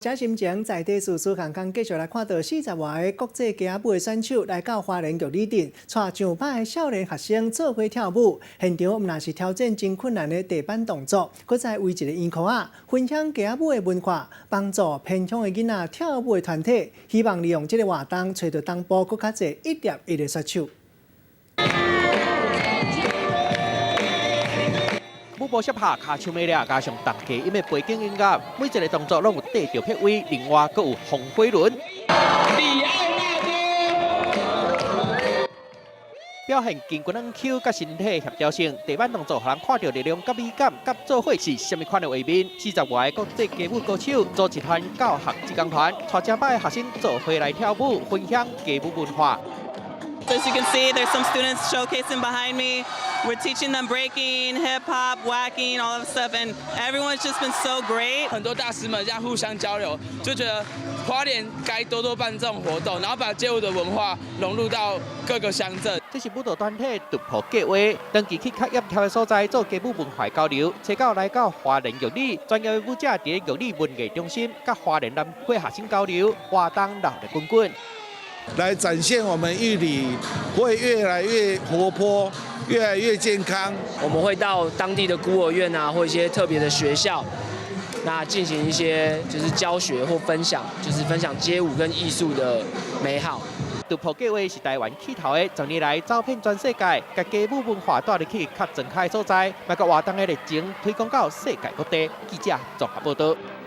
这心情在地事苏刚刚继续来看到40外个国际街舞的选手来到花莲玉里镇，带上百个少年学生做伙跳舞。现场毋但是挑战真困难的地板动作，搁再为一个圆箍仔分享街舞的文化，帮助偏乡的囡仔跳舞的团体，希望利用这个活动，找到东部搁较侪一业一的选手。 舞步适合卡手美俩，加上大家音的背景音乐，每一个动作拢有地着撇位，另外阁有红飞轮。表现筋骨软 Q 甲身体协调性，地板动作让人看到力量甲美感，甲做伙是虾米款的画面？40外个国际街舞歌手组一团教学志工团，带正百个学生做伙来跳舞，分享街舞文化。 As you can see, there's some students showcasing behind me. We're teaching them breaking, hip hop, whacking, all of stuff, and everyone's just been so great. 很多大师们这样互相交流，就觉得花莲该多多办这种活动，然后把街舞的文化融入到各个乡镇。这是舞蹈团体突破计划，长期去较严挑的所在做街舞文化交流，找到来到花莲玉里，专业的舞者伫玉里文艺中心，甲花莲南会学生交流，活动闹得滚滚。 来展现我们玉里会越来越活泼，越来越健康。我们会到当地的孤儿院啊，或一些特别的学校，那进行一些就是教学或分享，就是分享街舞跟艺术的美好。突破计划是台湾起头的，10年来走遍全世界，甲街舞文化带入去较全开的所在，也甲活动的热情推广到世界各地。记者综合报道。